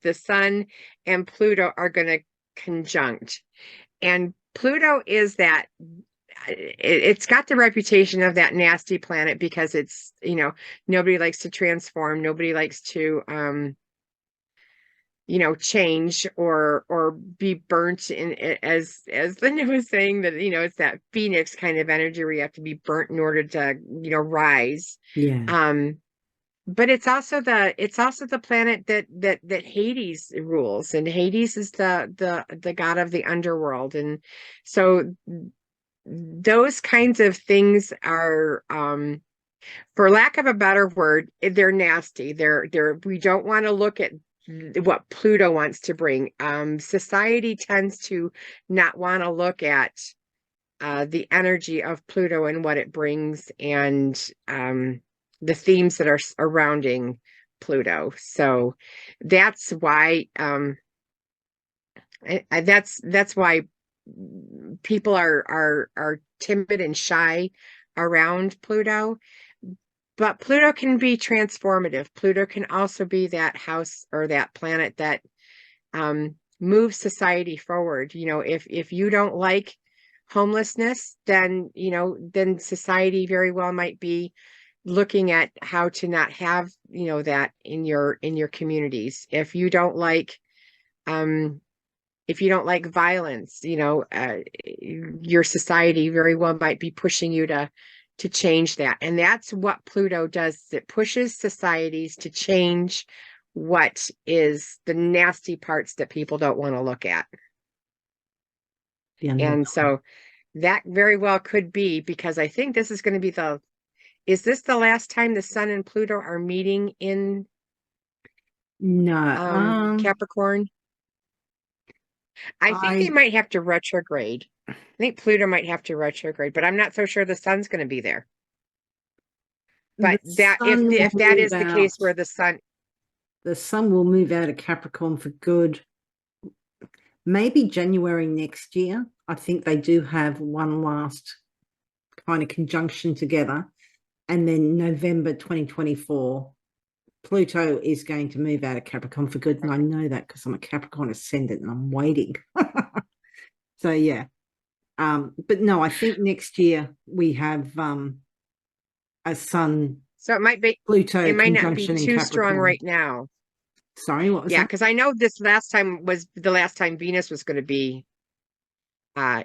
the sun and Pluto are going to conjunct. And Pluto is that it's got the reputation of that nasty planet because it's, nobody likes to transform, nobody likes to change or be burnt in, as Linda was saying, that it's that phoenix kind of energy where you have to be burnt in order to rise. Yeah. But it's also the planet that Hades rules, and Hades is the god of the underworld. And so those kinds of things are, for lack of a better word, they're nasty. We don't want to look at what Pluto wants to bring. Society tends to not want to look at the energy of Pluto and what it brings, and the themes that are surrounding Pluto. So that's why that's why people are timid and shy around Pluto. But Pluto can be transformative. Pluto can also be that house or that planet that moves society forward. If you don't like homelessness, then society very well might be looking at how to not have that in your communities. If you don't like violence, your society very well might be pushing you to change that. And that's what Pluto does. It pushes societies to change what is the nasty parts that people don't want to look at. And so that very well could be, because I think this is going to be is this the last time the sun and Pluto are meeting in Capricorn? I think they might have to retrograde. I think Pluto might have to retrograde, but I'm not so sure the sun's going to be there. But that if that is the case where the sun will move out of Capricorn for good, maybe January next year. I think they do have one last kind of conjunction together, and then November 2024, Pluto is going to move out of Capricorn for good, and I know that because I'm a Capricorn ascendant and I'm waiting. So yeah, but no, I think next year we have a sun. So it might be Pluto. It might not be too strong right now. Sorry, what was that? Yeah, because I know this last time was the last time Venus was going to be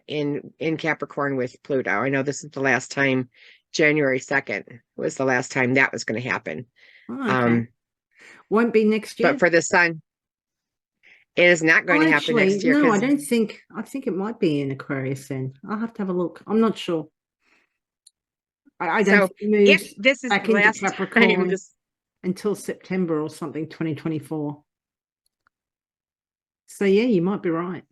in Capricorn with Pluto. I know this is the last time. January 2nd was the last time that was going to happen. Okay. Won't be next year. But for the sun, it is not going to happen next year. No, I don't think. I think it might be in Aquarius then. I'll have to have a look. I'm not sure. I don't think it moves if this is back the into last Capricorn time, until September or something, 2024. So yeah, you might be right.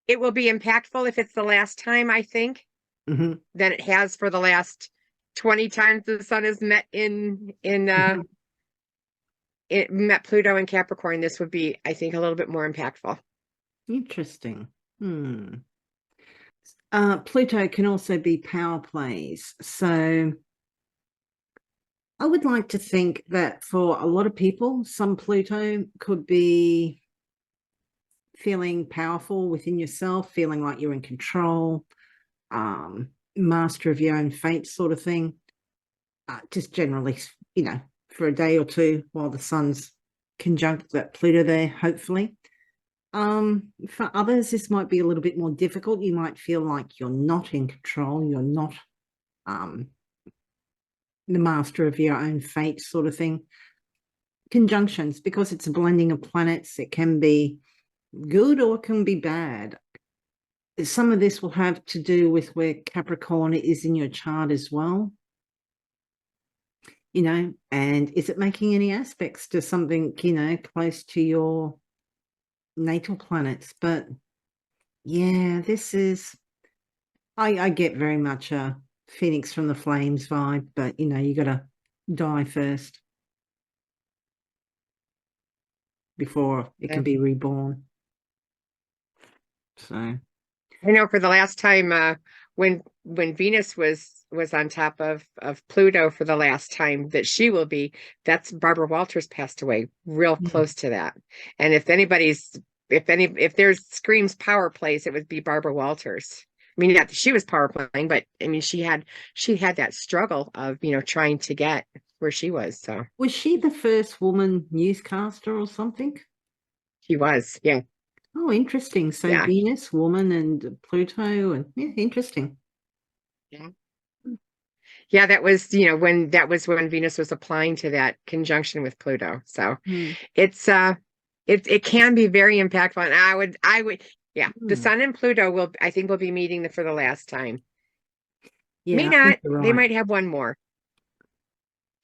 It will be impactful if it's the last time, I think, than it has for the last 20 times the sun has met it met Pluto in Capricorn. This would be, I think, a little bit more impactful. Interesting. Pluto can also be power plays. So I would like to think that for a lot of people, some Pluto could be feeling powerful within yourself, feeling like you're in control, master of your own fate sort of thing. Just generally, for a day or two while the sun's conjunct that Pluto there, hopefully. For others, this might be a little bit more difficult. You might feel like you're not in control, you're not the master of your own fate sort of thing. Conjunctions, because it's a blending of planets, it can be good or it can be bad. Some of this will have to do with where Capricorn is in your chart as well. And is it making any aspects to something, close to your natal planets? But yeah, this is, I get very much a Phoenix from the Flames vibe, but you got to die first before it can be reborn. So I know for the last time when Venus was was on top of Pluto for the last time that she will be. That's Barbara Walters passed away real close to that. And if there's screams power plays, it would be Barbara Walters. I mean, not that she was power playing, but I mean, she had that struggle of, trying to get where she was. So Was she the first woman newscaster or something? she was, yeah. Oh, interesting. So Yeah. Venus, woman, and Pluto, and yeah, interesting. Yeah. Yeah, that was when Venus was applying to that conjunction with Pluto. So Hmm. it's it can be very impactful. And I would yeah, the Hmm. Sun and Pluto I think will be meeting for the last time. May Yeah, I think not. you're They right. might have one more.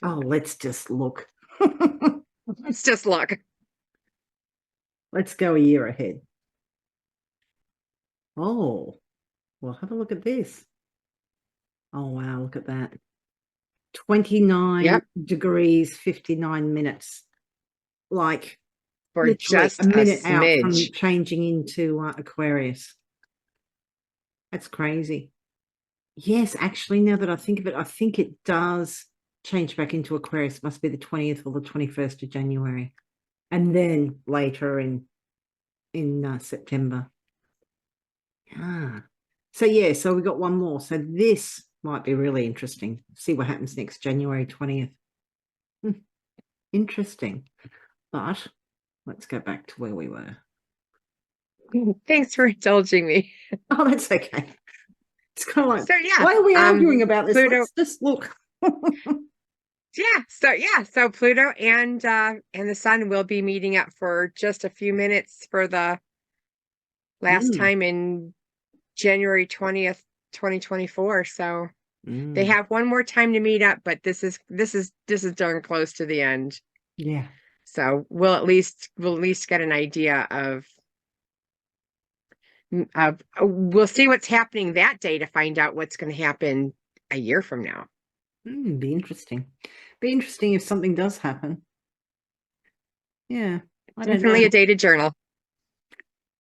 Oh, let's just look. Let's just look. Let's go a year ahead. Oh, well, have a look at this. Oh, wow, look at that. 29 Yep, degrees, 59 minutes. Like for literally a just a minute out from smidge. changing into Aquarius. That's crazy. Yes, actually, now that I think of it, I think it does change back into Aquarius. It must be the 20th or the 21st of January. And then later in September. Ah. So yeah, so we got one more. So this might be really interesting. See what happens next January 20th. Interesting. But let's go back to where we were. Thanks for indulging me. Oh, that's okay. It's kind of like, So yeah, why are we arguing about this? Pluto. Let's just look. So Pluto and the Sun will be meeting up for just a few minutes for the last Mm, time in January 20th, 2024. So they mm, have one more time to meet up, but this is darn close to the end. yeah. So we'll at least get an idea of we'll see what's happening that day to find out what's going to happen a year from now. Be interesting. Be interesting if something does happen. Yeah, I don't know. Definitely a day to journal.